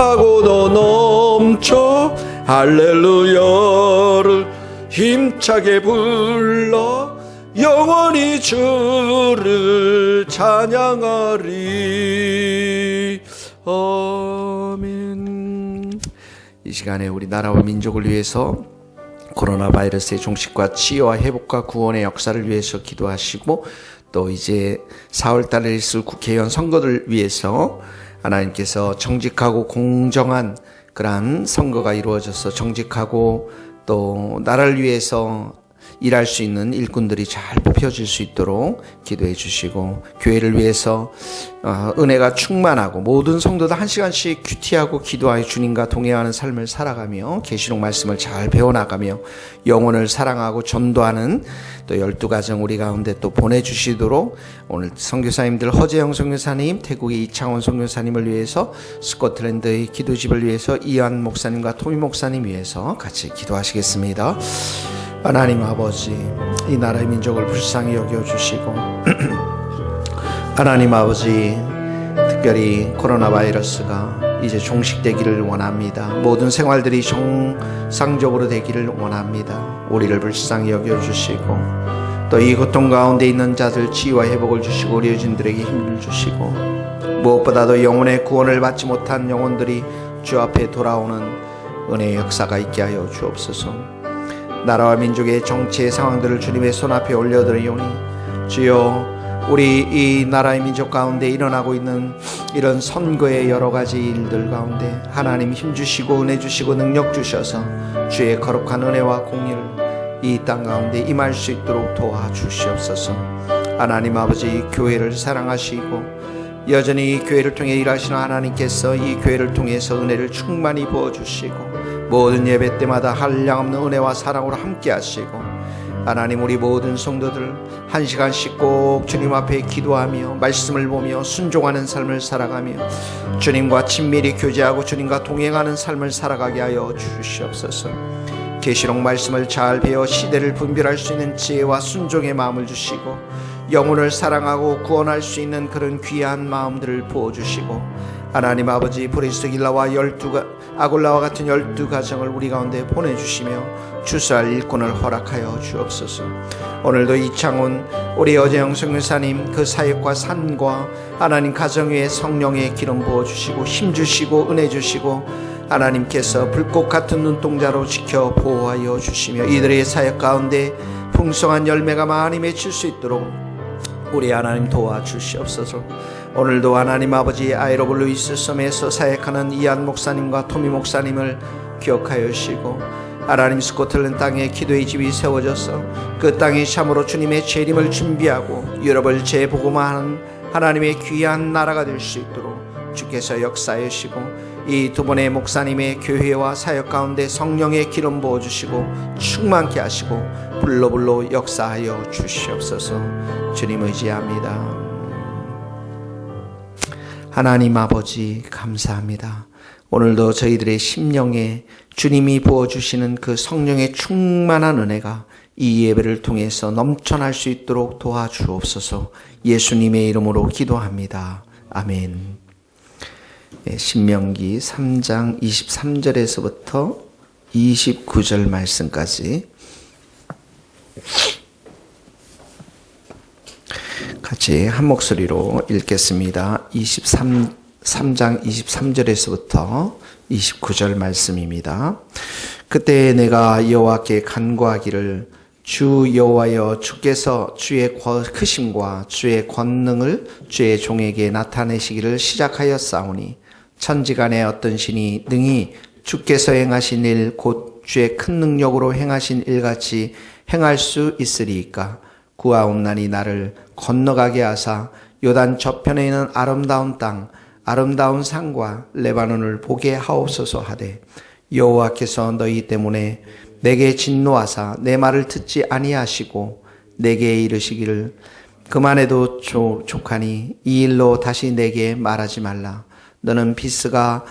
하고도 넘쳐 할렐루야를 힘차게 불러 영원히 주를 찬양하리. 아멘. 이 시간에 우리 나라와 민족을 위해서 코로나 바이러스의 종식과 치유와 회복과 구원의 역사를 위해서 기도하시고, 또 이제 4월 달에 있을 국회의원 선거를 위해서 하나님께서 정직하고 공정한 그러한 선거가 이루어져서 정직하고 또 나라를 위해서 일할 수 있는 일꾼들이 잘 뽑혀질 수 있도록 기도해 주시고, 교회를 위해서 은혜가 충만하고 모든 성도들 1시간씩 큐티하고 기도하여 주님과 동행하는 삶을 살아가며 계시록 말씀을 잘 배워나가며 영혼을 사랑하고 전도하는 또 12가정 우리 가운데 또 보내주시도록, 오늘 선교사님들 허재영 선교사님, 태국의 이창원 선교사님을 위해서, 스코틀랜드의 기도집을 위해서 이한 목사님과 토미 목사님 위해서 같이 기도하시겠습니다. 하나님 아버지, 이 나라의 민족을 불쌍히 여겨주시고 하나님 아버지, 특별히 코로나 바이러스가 이제 종식되기를 원합니다. 모든 생활들이 정상적으로 되기를 원합니다. 우리를 불쌍히 여겨주시고 또 이 고통 가운데 있는 자들 치유와 회복을 주시고 의료진들에게 힘을 주시고, 무엇보다도 영혼의 구원을 받지 못한 영혼들이 주 앞에 돌아오는 은혜의 역사가 있게 하여 주옵소서. 나라와 민족의 정치의 상황들을 주님의 손앞에 올려드리오니, 주여, 우리 이 나라의 민족 가운데 일어나고 있는 이런 선거의 여러 가지 일들 가운데 하나님 힘주시고 은혜 주시고 능력 주셔서 주의 거룩한 은혜와 공의를 이 땅 가운데 임할 수 있도록 도와주시옵소서. 하나님 아버지, 교회를 사랑하시고 여전히 이 교회를 통해 일하시는 하나님께서 이 교회를 통해서 은혜를 충만히 부어주시고 모든 예배 때마다 한량없는 은혜와 사랑으로 함께 하시고, 하나님 우리 모든 성도들 1시간씩 꼭 주님 앞에 기도하며 말씀을 보며 순종하는 삶을 살아가며 주님과 친밀히 교제하고 주님과 동행하는 삶을 살아가게 하여 주시옵소서. 계시록 말씀을 잘 배워 시대를 분별할 수 있는 지혜와 순종의 마음을 주시고 영혼을 사랑하고 구원할 수 있는 그런 귀한 마음들을 부어주시고, 하나님 아버지, 브리스길라와 아골라와 같은 12가정을 우리 가운데 보내주시며 주사할 일꾼을 허락하여 주옵소서. 오늘도 이창훈 우리 어재영 선교사님 그 사역과 산과 하나님 가정 위에 성령의 기름 부어주시고 힘주시고 은혜 주시고, 하나님께서 불꽃 같은 눈동자로 지켜 보호하여 주시며 이들의 사역 가운데 풍성한 열매가 많이 맺힐 수 있도록 우리 하나님 도와주시옵소서. 오늘도 하나님 아버지, 아이러브 루이스 섬에서 사역하는 이한 목사님과 토미 목사님을 기억하여 주시고, 하나님 스코틀랜드 땅에 기도의 집이 세워져서 그 땅이 참으로 주님의 재림을 준비하고 유럽을 재복음화하는 하나님의 귀한 나라가 될 수 있도록 주께서 역사해 주시고, 이 두 분의 목사님의 교회와 사역 가운데 성령의 기름 부어주시고 충만케 하시고 불로 역사하여 주시옵소서. 주님 의지합니다. 하나님 아버지, 감사합니다. 오늘도 저희들의 심령에 주님이 부어주시는 그 성령의 충만한 은혜가 이 예배를 통해서 넘쳐날 수 있도록 도와주옵소서. 예수님의 이름으로 기도합니다. 아멘. 신명기 3장 23절에서부터 29절 말씀까지 같이 한 목소리로 읽겠습니다. 3장 23절에서부터 29절 말씀입니다. 그때 내가 여호와께 간구하기를, 주 여호와여, 주께서 주의 크심과 주의 권능을 주의 종에게 나타내시기를 시작하였사오니 천지간에 어떤 신이 능히 주께서 행하신 일 곧 주의 큰 능력으로 행하신 일같이 행할 수 있으리이까? 구하옵나니 나를 건너가게 하사 요단 저편에 있는 아름다운 땅 아름다운 산과 레바논을 보게 하옵소서 하되, 여호와께서 너희 때문에 내게 진노하사 내 말을 듣지 아니하시고 내게 이르시기를, 그만해도 족하니 이 일로 다시 내게 말하지 말라. 너는 비스가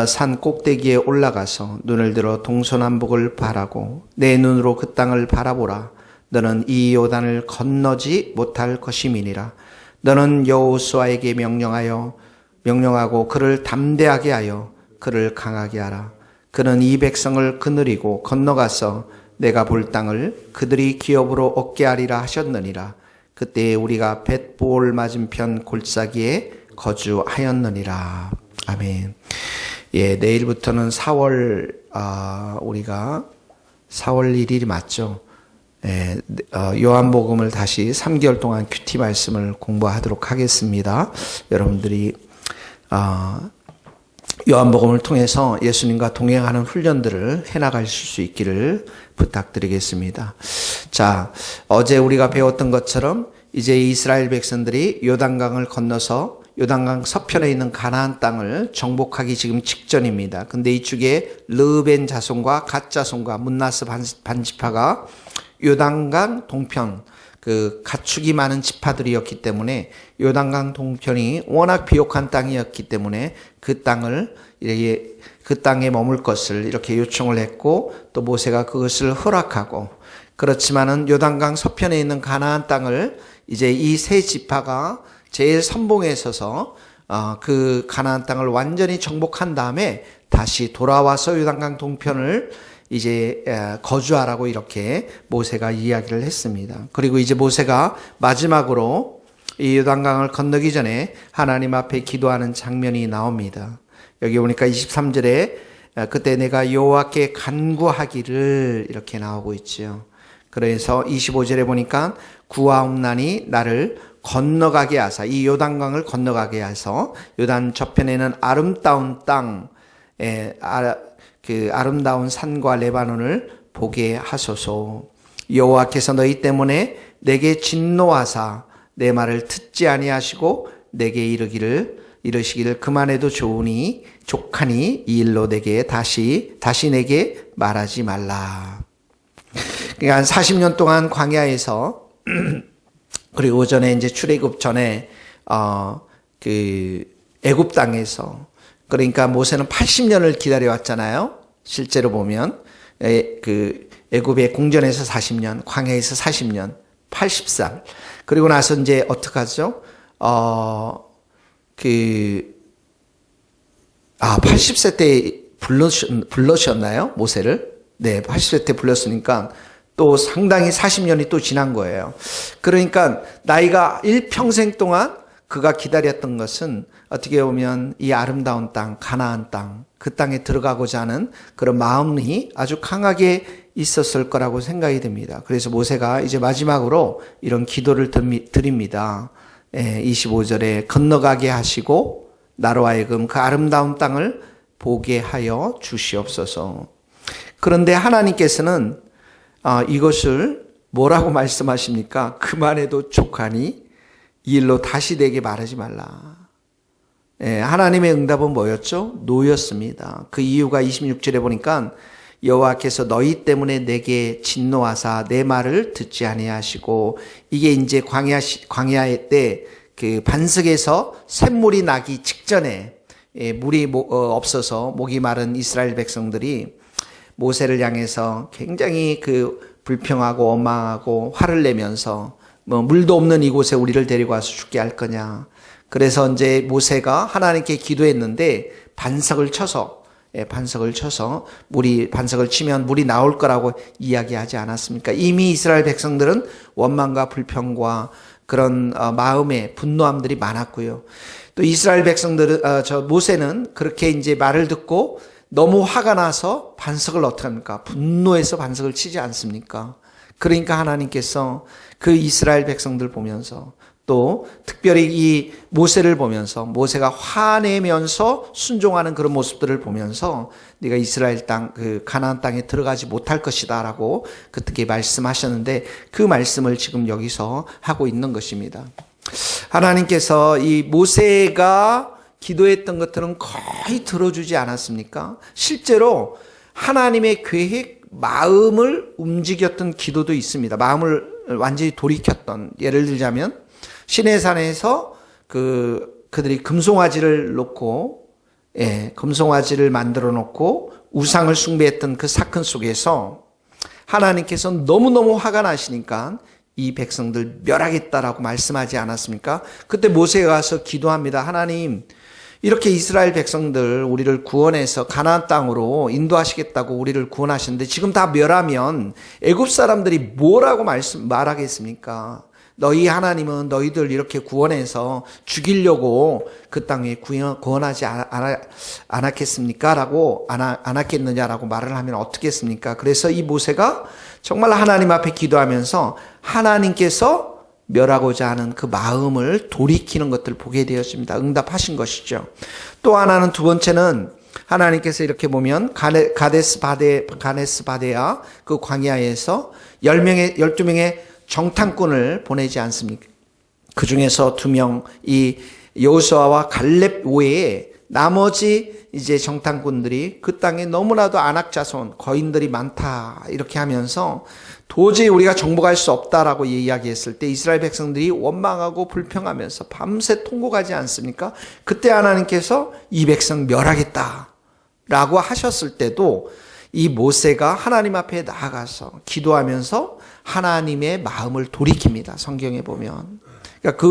산 꼭대기에 올라가서 눈을 들어 동서남북을 바라고 내 눈으로 그 땅을 바라보라. 너는 이 요단을 건너지 못할 것임이니라. 너는 여호수아에게 명령하고 그를 담대하게 하여 그를 강하게 하라. 그는 이 백성을 거느리고 건너가서 내가 볼 땅을 그들이 기업으로 얻게 하리라 하셨느니라. 그때에 우리가 벳보올 맞은편 골짜기에 거주하였느니라. 아멘. 예, 내일부터는 4월 우리가 4월 1일이 맞죠? 예, 요한복음을 다시 3개월 동안 큐티 말씀을 공부하도록 하겠습니다. 여러분들이 요한복음을 통해서 예수님과 동행하는 훈련들을 해나가실 수 있기를 부탁드리겠습니다. 자, 어제 우리가 배웠던 것처럼 이제 이스라엘 백성들이 요단강을 건너서 요단강 서편에 있는 가나안 땅을 정복하기 지금 직전입니다. 근데 이쪽에 르벤 자손과 갓 자손과 문나스 반지파가 요단강 동편 그 가축이 많은 지파들이었기 때문에 요단강 동편이 워낙 비옥한 땅이었기 때문에 그 땅을 이렇게 그 땅에 머물 것을 이렇게 요청을 했고 또 모세가 그것을 허락하고 그렇지만은 요단강 서편에 있는 가나안 땅을 이제 이 세 지파가 제일 선봉에 서서 그 가나안 땅을 완전히 정복한 다음에 다시 돌아와서 요단강 동편을 이제 거주하라고 이렇게 모세가 이야기를 했습니다. 그리고 이제 모세가 마지막으로 이 요단강을 건너기 전에 하나님 앞에 기도하는 장면이 나옵니다. 여기 보니까 23절에 그때 내가 여호와께 간구하기를 이렇게 나오고 있지요. 그래서 25절에 보니까 구하옵나니 나를 건너가게 하사, 이 요단강을 건너가게 해서 요단 저편에는 아름다운 땅, 그 아름다운 산과 레바논을 보게 하소서. 여호와께서 너희 때문에 내게 진노하사 내 말을 듣지 아니하시고 내게 이르시기를 그만해도 좋으니 족하니 이 일로 내게 다시 내게 말하지 말라. 그러니까 한 40년 동안 광야에서 그리고 전에 이제 출애굽 전에 그 애굽 땅에서 그러니까 모세는 80년을 기다려왔잖아요. 실제로 보면 그 애굽의 궁전에서 40년, 광야에서 40년, 80살. 그리고 나서 이제 어떡하죠? 80세 때 불러셨나요? 모세를? 네, 80세 때 불렀으니까 또 상당히 40년이 또 지난 거예요. 그러니까 나이가 일평생 동안 그가 기다렸던 것은 어떻게 보면 이 아름다운 땅, 가나안 땅, 그 땅에 들어가고자 하는 그런 마음이 아주 강하게 있었을 거라고 생각이 됩니다. 그래서 모세가 이제 마지막으로 이런 기도를 드립니다. 25절에 건너가게 하시고 나로 하여금 그 아름다운 땅을 보게 하여 주시옵소서. 그런데 하나님께서는 이것을 뭐라고 말씀하십니까? 그만해도 족하니 이 일로 다시 내게 말하지 말라. 하나님의 응답은 뭐였죠? 노였습니다. 그 이유가 26절에 보니까 여호와께서 너희 때문에 내게 진노하사 내 말을 듣지 아니하시고, 이게 이제 광야의 때 그 반석에서 샘물이 나기 직전에 물이 없어서 목이 마른 이스라엘 백성들이 모세를 향해서 굉장히 그 불평하고 원망하고 화를 내면서 물도 없는 이곳에 우리를 데리고 와서 죽게 할 거냐. 그래서 이제 모세가 하나님께 기도했는데 반석을 쳐서 반석을 치면 물이 나올 거라고 이야기하지 않았습니까? 이미 이스라엘 백성들은 원망과 불평과 그런 마음의 분노함들이 많았고요. 또 이스라엘 백성들은 모세는 그렇게 이제 말을 듣고 너무 화가 나서 반석을 어떻게 합니까? 분노해서 반석을 치지 않습니까? 그러니까 하나님께서 그 이스라엘 백성들 보면서 또 특별히 이 모세를 보면서 모세가 화내면서 순종하는 그런 모습들을 보면서 네가 이스라엘 땅, 그 가나안 땅에 들어가지 못할 것이다라고 그렇게 말씀하셨는데 그 말씀을 지금 여기서 하고 있는 것입니다. 하나님께서 이 모세가 기도했던 것들은 거의 들어주지 않았습니까? 실제로 하나님의 계획, 마음을 움직였던 기도도 있습니다. 마음을 완전히 돌이켰던, 예를 들자면 시내산에서 그들이 금송아지를 놓고, 금송아지를 만들어 놓고 우상을 숭배했던 그 사건 속에서 하나님께서 너무너무 화가 나시니까 이 백성들 멸하겠다라고 말씀하지 않았습니까? 그때 모세가 가서 기도합니다. 하나님, 이렇게 이스라엘 백성들 우리를 구원해서 가나안 땅으로 인도하시겠다고 우리를 구원하셨는데 지금 다 멸하면 애굽 사람들이 뭐라고 말하겠습니까? 너희 하나님은 너희들 이렇게 구원해서 죽이려고 그 땅에 구원하지 않았겠습니까? 라고 않았겠느냐라고 말을 하면 어떻겠습니까? 그래서 이 모세가 정말 하나님 앞에 기도하면서 하나님께서 멸하고자 하는 그 마음을 돌이키는 것들을 보게 되었습니다. 응답하신 것이죠. 또 하나는, 두 번째는 하나님께서 이렇게 보면 가데스 바데아 그 광야에서 12명의 정탐꾼을 보내지 않습니까? 그 중에서 2명, 이 여호수아와 갈렙 외에 나머지 이제 정탐꾼들이 그 땅에 너무나도 안악자손, 거인들이 많다 이렇게 하면서 도저히 우리가 정복할 수 없다라고 이야기했을 때 이스라엘 백성들이 원망하고 불평하면서 밤새 통곡하지 않습니까? 그때 하나님께서 이 백성 멸하겠다라고 하셨을 때도 이 모세가 하나님 앞에 나아가서 기도하면서 하나님의 마음을 돌이킵니다. 성경에 보면. 그러니까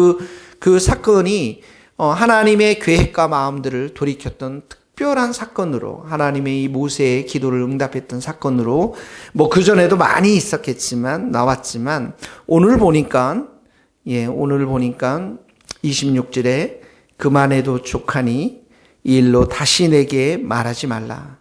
그 사건이 하나님의 계획과 마음들을 돌이켰던 특별한 사건으로, 하나님의 이 모세의 기도를 응답했던 사건으로, 뭐 그전에도 많이 있었겠지만, 나왔지만, 오늘 보니까 26절에 그만해도 족하니 이 일로 다시 내게 말하지 말라.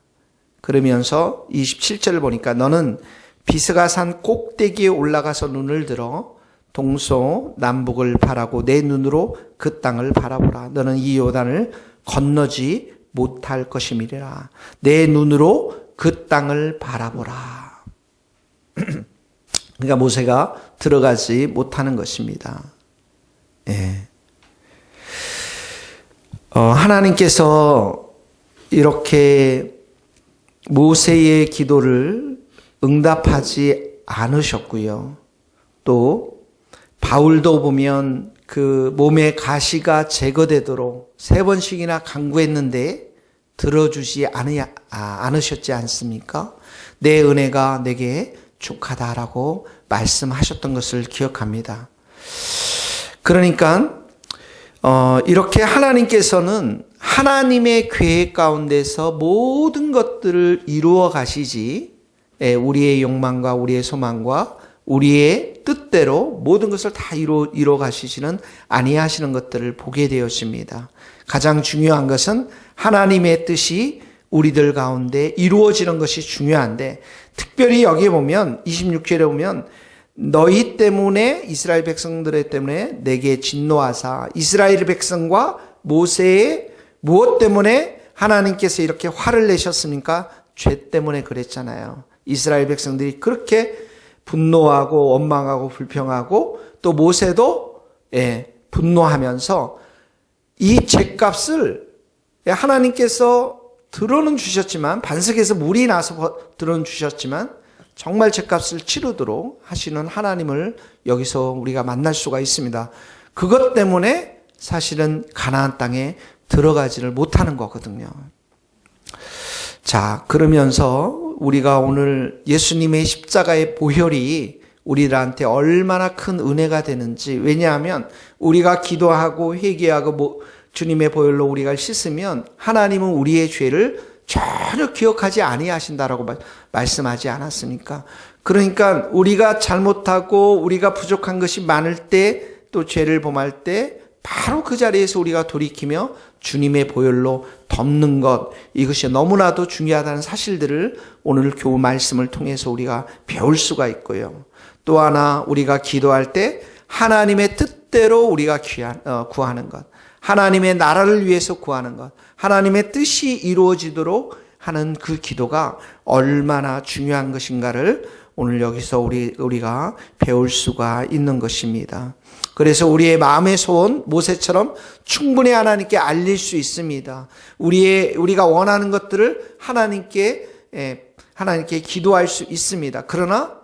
그러면서 27절을 보니까 너는 비스가산 꼭대기에 올라가서 눈을 들어 동서 남북을 바라고 내 눈으로 그 땅을 바라보라. 너는 이 요단을 건너지 못할 것임이라. 내 눈으로 그 땅을 바라보라. 그러니까 모세가 들어가지 못하는 것입니다. 예. 하나님께서 이렇게 모세의 기도를 응답하지 않으셨고요. 또 바울도 보면 그 몸에 가시가 제거되도록 3번씩이나 간구했는데 들어주지 않으셨지 않습니까? 내 은혜가 내게 족하다라고 말씀하셨던 것을 기억합니다. 그러니까 이렇게 하나님께서는 하나님의 계획 가운데서 모든 것들을 이루어 가시지, 우리의 욕망과 우리의 소망과 우리의 뜻대로 모든 것을 다 이루어 가시지는 아니하시는 것들을 보게 되었습니다. 가장 중요한 것은 하나님의 뜻이 우리들 가운데 이루어지는 것이 중요한데, 특별히 여기에 보면 26절에 보면 너희 때문에, 이스라엘 백성들 때문에 내게 진노하사, 이스라엘 백성과 모세의 무엇 때문에 하나님께서 이렇게 화를 내셨습니까? 죄 때문에 그랬잖아요. 이스라엘 백성들이 그렇게 분노하고 원망하고 불평하고 또 모세도 분노하면서 이 죄값을 하나님께서 들어는 주셨지만, 반석에서 물이 나서 들어는 주셨지만 정말 죄값을 치르도록 하시는 하나님을 여기서 우리가 만날 수가 있습니다. 그것 때문에 사실은 가나안 땅에 들어가지를 못하는 거거든요. 자, 그러면서 우리가 오늘 예수님의 십자가의 보혈이 우리들한테 얼마나 큰 은혜가 되는지, 왜냐하면 우리가 기도하고 회개하고 주님의 보혈로 우리가 씻으면 하나님은 우리의 죄를 전혀 기억하지 아니하신다라고 말씀하지 않았습니까? 그러니까 우리가 잘못하고 우리가 부족한 것이 많을 때, 또 죄를 범할 때 바로 그 자리에서 우리가 돌이키며 주님의 보혈로 덮는 것, 이것이 너무나도 중요하다는 사실들을 오늘 교우 말씀을 통해서 우리가 배울 수가 있고요. 또 하나, 우리가 기도할 때 하나님의 뜻대로 우리가 구하는 것, 하나님의 나라를 위해서 구하는 것, 하나님의 뜻이 이루어지도록 하는 그 기도가 얼마나 중요한 것인가를 오늘 여기서 우리가 배울 수가 있는 것입니다. 그래서 우리의 마음의 소원, 모세처럼 충분히 하나님께 알릴 수 있습니다. 우리가 원하는 것들을 하나님께 기도할 수 있습니다. 그러나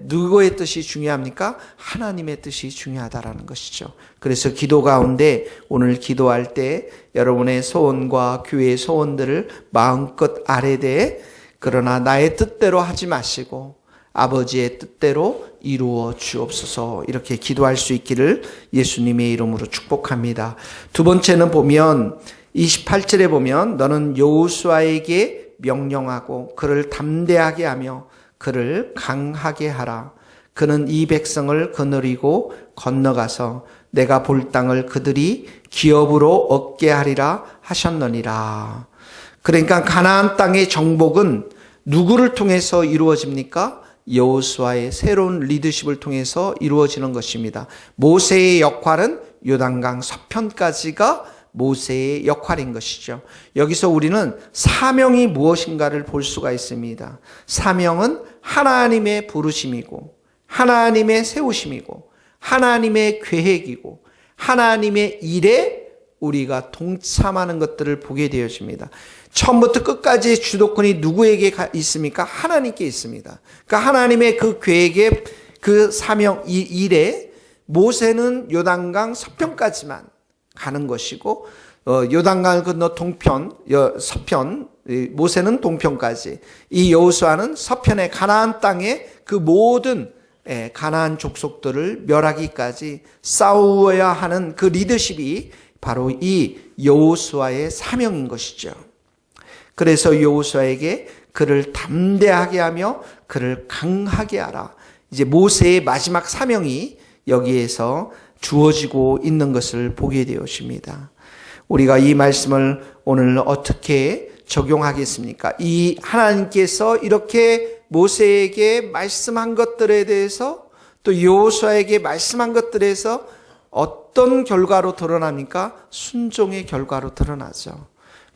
누구의 뜻이 중요합니까? 하나님의 뜻이 중요하다라는 것이죠. 그래서 기도 가운데 오늘 기도할 때 여러분의 소원과 교회의 소원들을 마음껏 아뢰되, 그러나 나의 뜻대로 하지 마시고 아버지의 뜻대로 이루어 주옵소서, 이렇게 기도할 수 있기를 예수님의 이름으로 축복합니다. 두 번째는 보면 28절에 보면 너는 여호수아에게 명령하고 그를 담대하게 하며 그를 강하게 하라. 그는 이 백성을 거느리고 건너가서 내가 볼 땅을 그들이 기업으로 얻게 하리라 하셨느니라. 그러니까 가나안 땅의 정복은 누구를 통해서 이루어집니까? 여호수아의 새로운 리더십을 통해서 이루어지는 것입니다. 모세의 역할은 요단강 서편까지가 모세의 역할인 것이죠. 여기서 우리는 사명이 무엇인가를 볼 수가 있습니다. 사명은 하나님의 부르심이고 하나님의 세우심이고 하나님의 계획이고 하나님의 일에 우리가 동참하는 것들을 보게 되어집니다. 처음부터 끝까지의 주도권이 누구에게 있습니까? 하나님께 있습니다. 그러니까 하나님의 그 계획에 그 사명 이 일에 모세는 요단강 서편까지만 가는 것이고 요단강을 건너 서편 모세는 동편까지, 이 여호수아는 서편의 가나안 땅의 그 모든 가나안 족속들을 멸하기까지 싸워야 하는 그 리더십이 바로 이 여호수아의 사명인 것이죠. 그래서 여호수아에게 그를 담대하게 하며 그를 강하게 하라. 이제 모세의 마지막 사명이 여기에서 주어지고 있는 것을 보게 되었습니다. 우리가 이 말씀을 오늘 어떻게 적용하겠습니까? 이 하나님께서 이렇게 모세에게 말씀한 것들에 대해서 또 여호수아에게 말씀한 것들에서 어떤 결과로 드러납니까? 순종의 결과로 드러나죠.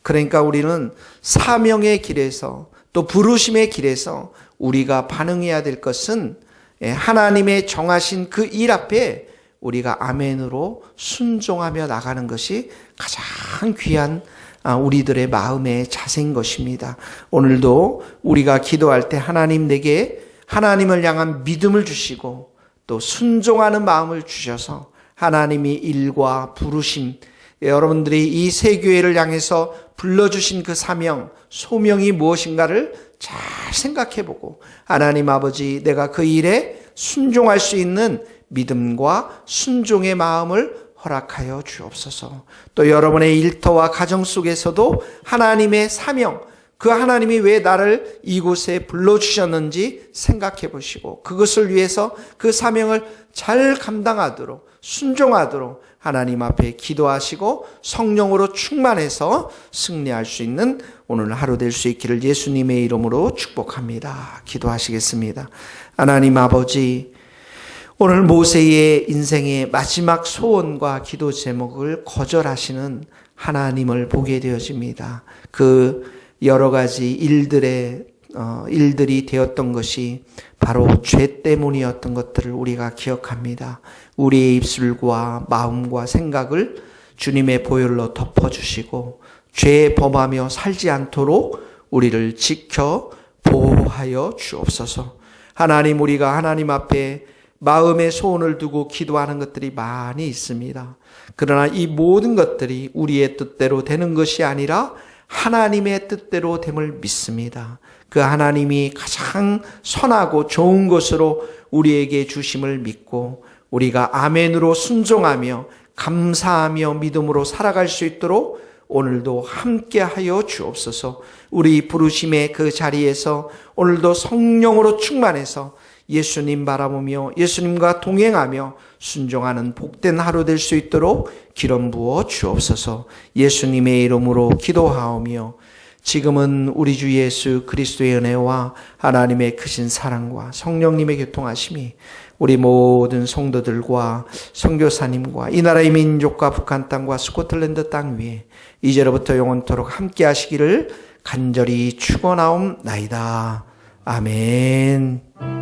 그러니까 우리는 사명의 길에서 또 부르심의 길에서 우리가 반응해야 될 것은 하나님의 정하신 그 일 앞에 우리가 아멘으로 순종하며 나가는 것이 가장 귀한 우리들의 마음의 자세인 것입니다. 오늘도 우리가 기도할 때 하나님 내게 하나님을 향한 믿음을 주시고 또 순종하는 마음을 주셔서 하나님이 일과 부르심, 여러분들이 이 새 교회를 향해서 불러주신 그 사명, 소명이 무엇인가를 잘 생각해보고 하나님 아버지 내가 그 일에 순종할 수 있는 믿음과 순종의 마음을 허락하여 주옵소서. 또 여러분의 일터와 가정 속에서도 하나님의 사명, 그 하나님이 왜 나를 이곳에 불러주셨는지 생각해 보시고 그것을 위해서 그 사명을 잘 감당하도록 순종하도록 하나님 앞에 기도하시고 성령으로 충만해서 승리할 수 있는 오늘 하루 될 수 있기를 예수님의 이름으로 축복합니다. 기도하시겠습니다. 하나님 아버지, 오늘 모세의 인생의 마지막 소원과 기도 제목을 거절하시는 하나님을 보게 되어집니다. 그 여러 가지 일들이 되었던 것이 바로 죄 때문이었던 것들을 우리가 기억합니다. 우리의 입술과 마음과 생각을 주님의 보혈로 덮어주시고 죄에 범하며 살지 않도록 우리를 지켜 보호하여 주옵소서. 하나님, 우리가 하나님 앞에 마음의 소원을 두고 기도하는 것들이 많이 있습니다. 그러나 이 모든 것들이 우리의 뜻대로 되는 것이 아니라 하나님의 뜻대로 됨을 믿습니다. 그 하나님이 가장 선하고 좋은 것으로 우리에게 주심을 믿고 우리가 아멘으로 순종하며 감사하며 믿음으로 살아갈 수 있도록 오늘도 함께하여 주옵소서. 우리 부르심의 그 자리에서 오늘도 성령으로 충만해서 예수님 바라보며 예수님과 동행하며 순종하는 복된 하루 될 수 있도록 기름 부어 주옵소서. 예수님의 이름으로 기도하오며 지금은 우리 주 예수 그리스도의 은혜와 하나님의 크신 사랑과 성령님의 교통하심이 우리 모든 성도들과 선교사님과 이 나라의 민족과 북한 땅과 스코틀랜드 땅 위에 이제로부터 영원토록 함께 하시기를 간절히 축원하옵나이다. 아멘.